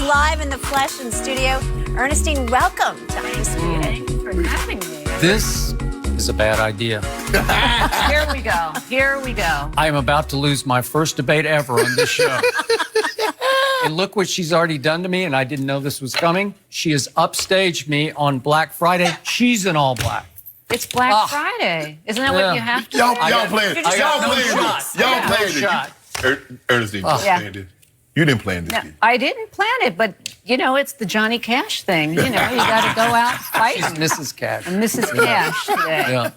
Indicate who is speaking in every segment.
Speaker 1: live in the flesh in studio. Ernestine, welcome to Undisputed.
Speaker 2: Thanks for having me.
Speaker 3: This is a bad idea.
Speaker 2: Here we go. Here we go.
Speaker 3: I am about to lose my first debate ever on this show. And look what she's already done to me, and I didn't know this was coming. She has upstaged me on Black Friday. She's in all black.
Speaker 2: It's Black Friday. Isn't that what you have to
Speaker 4: Y'all
Speaker 2: say?
Speaker 4: playing this. Y'all playing this. Ernestine, playing this. You didn't plan this,
Speaker 2: No,
Speaker 4: did you?
Speaker 2: I didn't plan it, but, you know, it's the Johnny Cash thing. You know, you got to go out fighting.
Speaker 3: She's Mrs. Cash.
Speaker 2: And Mrs. Cash today.
Speaker 3: Yeah.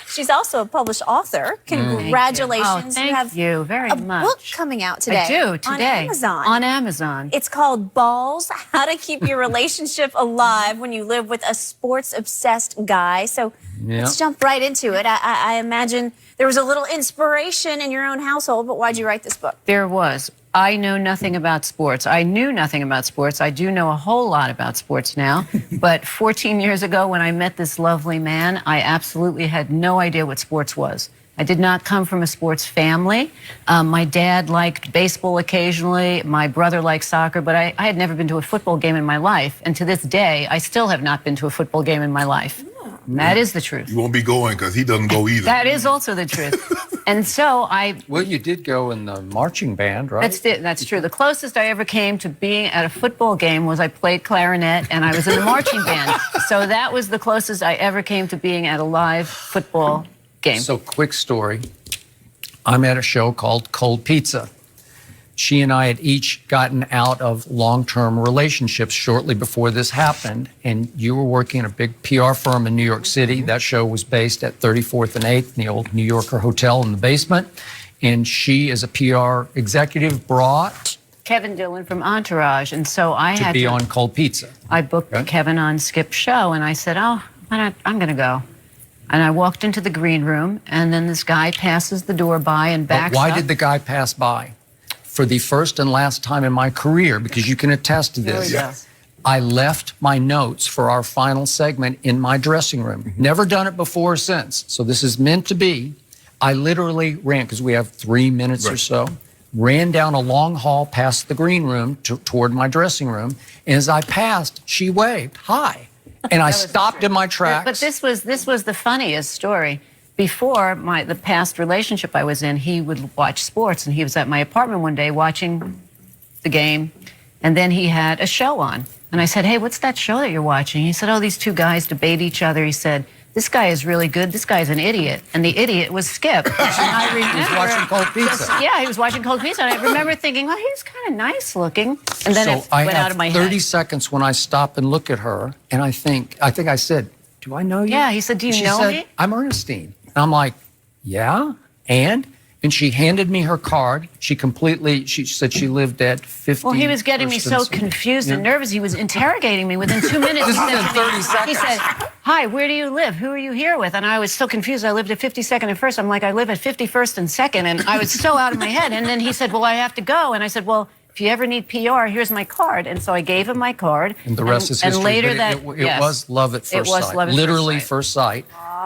Speaker 1: She's also a published author. Congratulations.
Speaker 2: Thank
Speaker 1: have
Speaker 2: you very
Speaker 1: a
Speaker 2: much.
Speaker 1: book coming out today.
Speaker 2: I do, today.
Speaker 1: On Amazon.
Speaker 2: On Amazon.
Speaker 1: It's called Balls, How to Keep Your Relationship Alive When You Live with a Sports-Obsessed Guy. So let's jump right into it. I imagine there was a little inspiration in your own household, but why'd you write this book?
Speaker 2: There was. I know nothing about sports. I knew nothing about sports. I do know a whole lot about sports now. But 14 years ago when I met this lovely man, I absolutely had no idea what sports was. I did not come from a sports family. My dad liked baseball occasionally. My brother liked soccer, but I had never been to a football game in my life. And to this day, I still have not been to a football game in my life. And that is the truth.
Speaker 4: You won't be going because he doesn't go either.
Speaker 2: That is also the truth. And so
Speaker 3: Well, you did go in the marching band, right?
Speaker 2: That's true. The closest I ever came to being at a football game was I played clarinet and I was in the marching band. So that was the closest I ever came to being at a live football game.
Speaker 3: So, quick story. I'm at a show called Cold Pizza. She and I had each gotten out of long-term relationships shortly before this happened, and you were working at a big PR firm in New York City. That show was based at 34th and 8th in the old New Yorker Hotel in the basement, and she, as a PR executive, brought
Speaker 2: Kevin Dillon from Entourage, and so I had
Speaker 3: to be on Cold Pizza.
Speaker 2: I booked Kevin on Skip's show, and I said, oh, I'm going to go. And I walked into the green room, and then this guy passes the door by and backs
Speaker 3: But why
Speaker 2: up.
Speaker 3: did the guy pass by? For the first and last time in my career, because you can attest to this, I left my notes for our final segment in my dressing room. Never done it before or since. So this is meant to be. I literally ran, because we have 3 minutes or so, ran down a long hall past the green room toward my dressing room. And as I passed, she waved, hi. And I stopped in my tracks.
Speaker 2: But this was the funniest story. Before the past relationship I was in, he would watch sports, and he was at my apartment one day watching the game, and then he had a show on. And I said, hey, what's that show that you're watching? He said, oh, these two guys debate each other. He said, this guy is really good, this guy's an idiot. And the idiot was Skip. And I remember,
Speaker 3: He was watching Cold Pizza.
Speaker 2: Yeah, he was watching Cold Pizza. And I remember thinking, well, he's kind of nice looking. And then it went out of my head.
Speaker 3: I have 30 seconds when I stop and look at her, and I think I said, do I know you?
Speaker 2: Yeah, he said, do you know me?
Speaker 3: I'm Ernestine. And I'm like, yeah, and she handed me her card. She said she lived at 50.
Speaker 2: Well, he was getting me so confused and nervous. He was interrogating me within 2 minutes.
Speaker 3: This is in 30 seconds.
Speaker 2: He said, hi, where do you live? Who are you here with? And I was so confused. I lived at 52nd and 1st. I'm like, I live at 51st and 2nd. And I was so out of my head. And then he said, well, I have to go. And I said, well, if you ever need PR, here's my card. And so I gave him my card.
Speaker 3: And the rest is history.
Speaker 2: And later
Speaker 3: it was love at first sight. Literally first sight.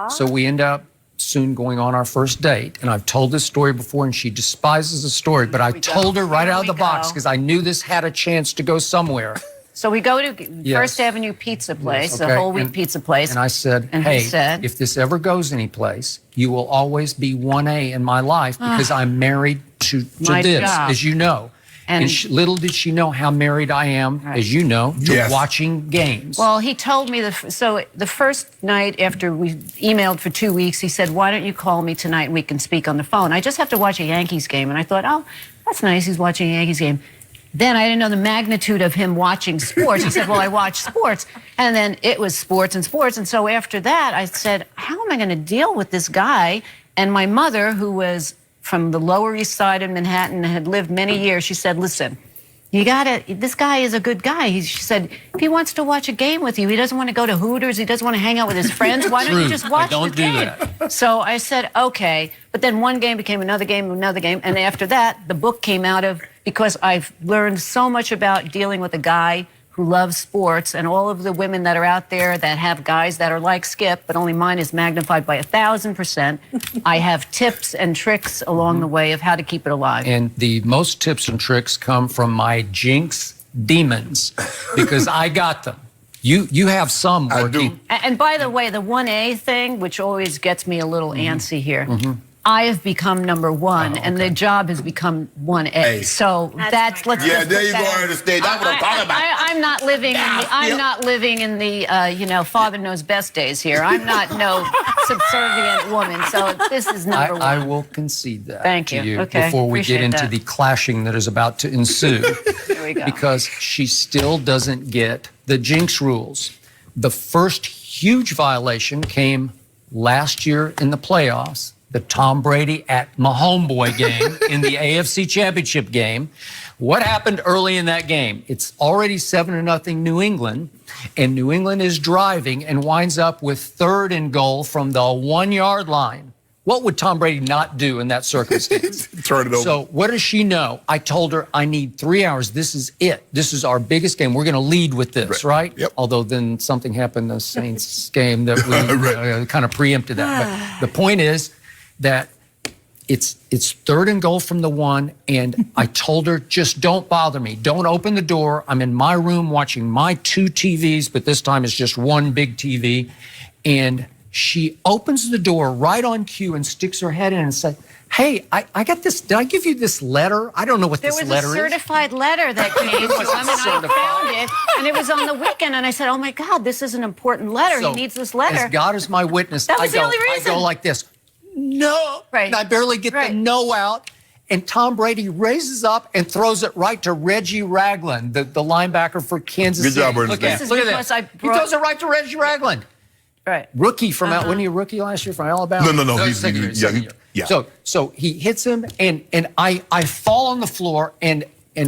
Speaker 3: So we end up soon going on our first date. And I've told this story before, and she despises the story. But I told her right out of the box because I knew this had a chance to go somewhere.
Speaker 2: So we go to First Avenue Pizza Place, a whole wheat pizza place.
Speaker 3: And I said, hey, if this ever goes anyplace, you will always be 1A in my life because I'm married to this, as you know. And little did she know how married I am, as you know, to watching games.
Speaker 2: Well, he told me, so the first night after we emailed for 2 weeks, he said, why don't you call me tonight and we can speak on the phone? I just have to watch a Yankees game. And I thought, oh, that's nice, he's watching a Yankees game. Then I didn't know the magnitude of him watching sports. He said, well, I watch sports. And then it was sports and sports. And so after that, I said, how am I going to deal with this guy? And my mother, who was from the Lower East Side of Manhattan and had lived many years, she said, listen, this guy is a good guy. She said, if he wants to watch a game with you, he doesn't want to go to Hooters, he doesn't want to hang out with his friends, why don't you just watch the game? So I said, okay. But then one game became another game, and after that, the book came out of, because I've learned so much about dealing with a guy who loves sports, and all of the women that are out there that have guys that are like Skip, but only mine is magnified by 1,000%. I have tips and tricks along the way of how to keep it alive.
Speaker 3: And the most tips and tricks come from my jinx demons because I got them. You have some working.
Speaker 2: And by the way, the 1A thing, which always gets me a little antsy here, I have become number one, and the job has become 1A. So let's
Speaker 4: yeah, there you go, Ernestine. That's what I'm talking about.
Speaker 2: I'm not living. Not living in the Father knows best days here. I'm not no subservient woman. So this is number one.
Speaker 3: I will concede that.
Speaker 2: Thank
Speaker 3: to
Speaker 2: you. Okay.
Speaker 3: Before we
Speaker 2: Appreciate
Speaker 3: get into
Speaker 2: that.
Speaker 3: the clashing that is about to ensue,
Speaker 2: There we go.
Speaker 3: because she still doesn't get the jinx rules. The first huge violation came last year in the playoffs. The Tom Brady at my homeboy game in the AFC Championship game. What happened early in that game? It's already 7-0 New England, and New England is driving and winds up with 3rd and goal from the 1-yard line. What would Tom Brady not do in that circumstance?
Speaker 4: Turn it over.
Speaker 3: So what does she know? I told her, I need 3 hours. This is it. This is our biggest game. We're going to lead with this, right?
Speaker 4: Yep.
Speaker 3: Although then something happened in the Saints game that we kind of preempted that. But the point is, that it's 3rd and goal from the 1, and I told her, just don't bother me. Don't open the door. I'm in my room watching my 2 TVs, but this time it's just one big TV. And she opens the door right on cue and sticks her head in and says, hey, I got this. Did I give you this letter? I don't know what this letter is.
Speaker 2: There was a certified letter that came to him, and I found it, and it was on the weekend, and I said, oh, my God, this is an important letter.
Speaker 3: So,
Speaker 2: he needs this letter.
Speaker 3: As God is my witness,
Speaker 2: That was the only reason.
Speaker 3: I go like this. No.
Speaker 2: Right.
Speaker 3: And I barely get the no out. And Tom Brady raises up and throws it right to Reggie Ragland, the linebacker for Kansas City.
Speaker 4: Good job, Ernestine.
Speaker 3: Look at this. He throws it right to Reggie Ragland.
Speaker 2: Right.
Speaker 3: Rookie from out. Wasn't he a rookie last year from Alabama?
Speaker 4: No. He's
Speaker 3: second year.
Speaker 4: Yeah.
Speaker 3: So he hits him, and I fall on the floor, and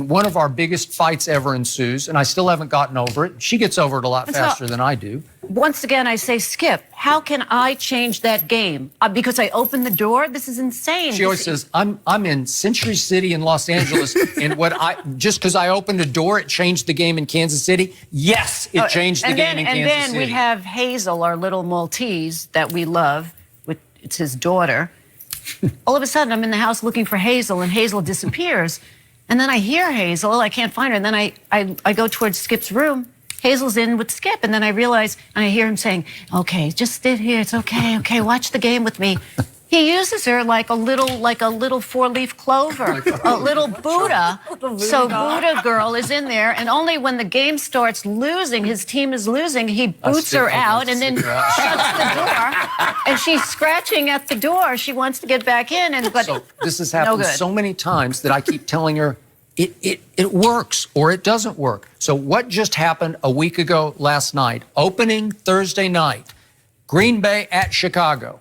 Speaker 3: one of our biggest fights ever ensues, and I still haven't gotten over it. She gets over it a lot faster than I do.
Speaker 2: Once again, I say, Skip, how can I change that game? Because I opened the door? This is insane.
Speaker 3: She always says, I'm in Century City in Los Angeles, and just because I opened a door, it changed the game in Kansas City? Yes, it changed the game in Kansas City.
Speaker 2: And then we have Hazel, our little Maltese that we love. It's his daughter. All of a sudden, I'm in the house looking for Hazel, and Hazel disappears. And then I hear Hazel. I can't find her. And then I go towards Skip's room. Hazel's in with Skip. And then I realize, and I hear him saying, okay, just sit here. It's okay. Okay, watch the game with me. He uses her like a little 4-leaf clover, a little Buddha. So Buddha girl is in there, and only when the game starts losing, his team is losing, he boots her out and then shuts the door. And she's scratching at the door. She wants to get back in, but
Speaker 3: so this has happened so many times that I keep telling her it works or it doesn't work. So what just happened a week ago last night? Opening Thursday night, Green Bay at Chicago.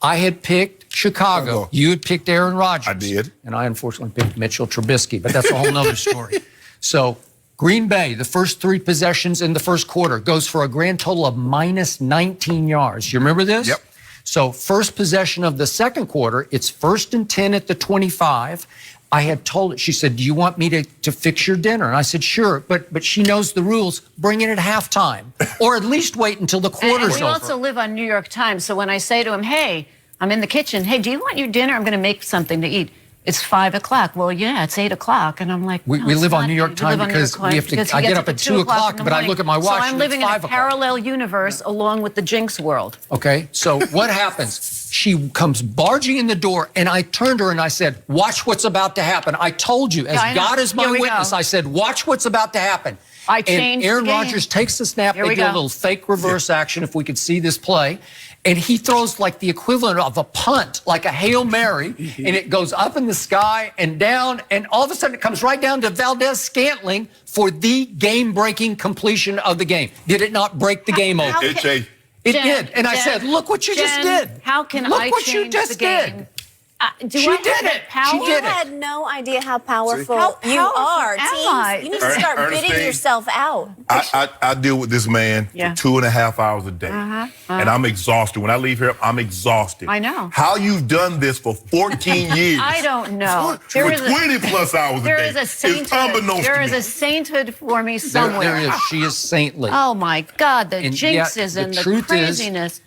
Speaker 3: I had picked Chicago. You had picked Aaron Rodgers.
Speaker 4: I did.
Speaker 3: And I unfortunately picked Mitchell Trubisky, but that's a whole nother story. So Green Bay, the first 3 possessions in the first quarter, goes for a grand total of minus 19 yards. You remember this?
Speaker 4: Yep.
Speaker 3: So first possession of the second quarter, it's 1st and 10 at the 25. I had told her, she said, do you want me to fix your dinner? And I said, sure, but she knows the rules. Bring it at halftime, or at least wait until the quarter's over.
Speaker 2: And we also live on New York time, so when I say to him, hey, I'm in the kitchen, hey, do you want your dinner? I'm going to make something to eat. It's 5 o'clock. Well, yeah, it's 8 o'clock. And I'm like,
Speaker 3: we live on New York time because we have to. I get up at 2 o'clock, but I look at my watch.
Speaker 2: So I'm living in a parallel universe along with the jinx world.
Speaker 3: Okay, so what happens? She comes barging in the door, and I turned to her and I said, watch what's about to happen. I told you, as God is my witness, I said, watch what's about to happen.
Speaker 2: I changed the game.
Speaker 3: Aaron Rodgers takes the snap. They do a little fake reverse action, if we could see this play. And he throws like the equivalent of a punt, like a Hail Mary, and it goes up in the sky and down, and all of a sudden it comes right down to Valdez-Scantling for the game-breaking completion of the game. Did it not break the game open? It did. And I said, look what you just did.
Speaker 2: How can
Speaker 3: look
Speaker 2: I
Speaker 3: what
Speaker 2: change
Speaker 3: you just
Speaker 2: the game?
Speaker 3: did.
Speaker 2: She
Speaker 3: did it. She did it.
Speaker 1: You had no idea how powerful
Speaker 2: How
Speaker 1: you are.
Speaker 2: I?
Speaker 1: You need to start bidding yourself out.
Speaker 4: I deal with this man for 2.5 hours a day. And I'm exhausted. When I leave here, I'm exhausted.
Speaker 2: I know.
Speaker 4: How you've done this for 14 years.
Speaker 2: I don't know.
Speaker 4: For 20+ hours a day.
Speaker 2: There is a sainthood. There is a sainthood for me somewhere.
Speaker 3: There is. She is saintly.
Speaker 2: Oh, my God. The jinxes and the craziness.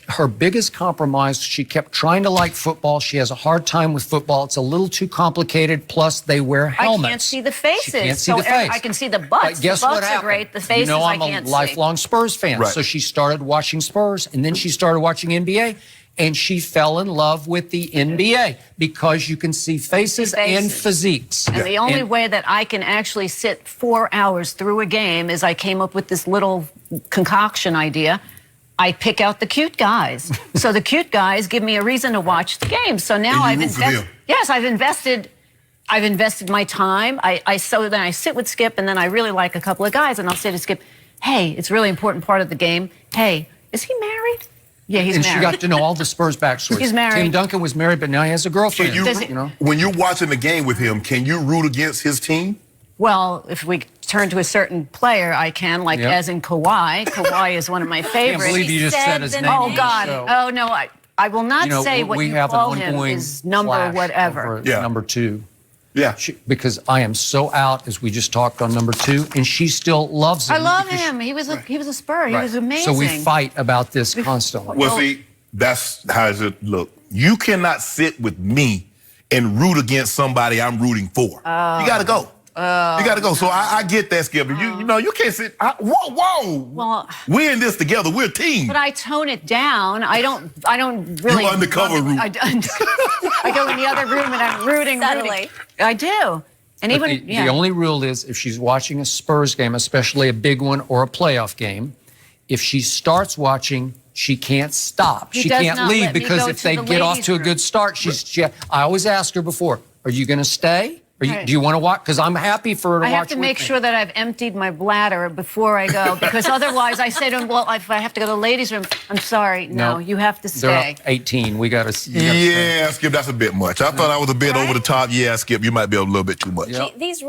Speaker 3: Her biggest compromise, she kept trying to like football. She has a hard time with football. It's a little too complicated. Plus, they wear helmets.
Speaker 2: I can't see the faces.
Speaker 3: She can't see the face.
Speaker 2: I can see the butts.
Speaker 3: But guess
Speaker 2: the butts
Speaker 3: what happened?
Speaker 2: are great. The faces
Speaker 3: I'm
Speaker 2: I can't
Speaker 3: a lifelong Spurs fan.
Speaker 4: Right.
Speaker 3: So she started watching Spurs, and then she started watching NBA, and she fell in love with the NBA because you can see faces and physiques.
Speaker 2: And the only way that I can actually sit 4 hours through a game is I came up with this little concoction idea. I pick out the cute guys. So the cute guys give me a reason to watch the game. So now I've invested. Yes, I've invested my time. So then I sit with Skip, and then I really like a couple of guys, and I'll say to Skip, "Hey, it's a really important part of the game. Hey, is he married?" Yeah, he's married.
Speaker 3: And she got to know all the Spurs backstories.
Speaker 2: He's married.
Speaker 3: Tim Duncan was married, but now he has a girlfriend.
Speaker 4: When you're watching the game with him, can you root against his team?
Speaker 2: Well, if we turn to a certain player, I can, like as in Kawhi. Kawhi is one of my favorites.
Speaker 3: I can't believe you just said his name.
Speaker 2: Oh, God. Oh, no, I will not say what you call him is number whatever.
Speaker 3: Number 2.
Speaker 4: Yeah.
Speaker 3: Because I am so out, as we just talked on number 2, and she still loves him.
Speaker 2: I love him. He was a Spur. He was amazing.
Speaker 3: So we fight about this constantly.
Speaker 4: Well, see, that's how it look. You cannot sit with me and root against somebody I'm rooting for. You got to go. You got to go. So I get that, Skip. You can't sit. Whoa.
Speaker 2: Well,
Speaker 4: we're in this together. We're a team.
Speaker 2: But I tone it down. I don't really.
Speaker 4: You undercover root.
Speaker 2: I go in the other room and I'm rooting. I do. And
Speaker 3: but
Speaker 2: even
Speaker 3: the only rule is if she's watching a Spurs game, especially a big one or a playoff game, if she starts watching, she can't stop. She can't leave because if they get off to a good start, I always ask her before, are you going to stay? Do you want to watch? Because I'm happy for her to watch.
Speaker 2: I have to make sure that I've emptied my bladder before I go, because otherwise I say to him, well, if I have to go to the ladies' room, I'm sorry, no, you have to stay.
Speaker 3: They're 18. We got to.
Speaker 4: Yeah, Skip, that's a bit much. I thought I was a bit over the top. Yeah, Skip, you might be a little bit too much.
Speaker 1: These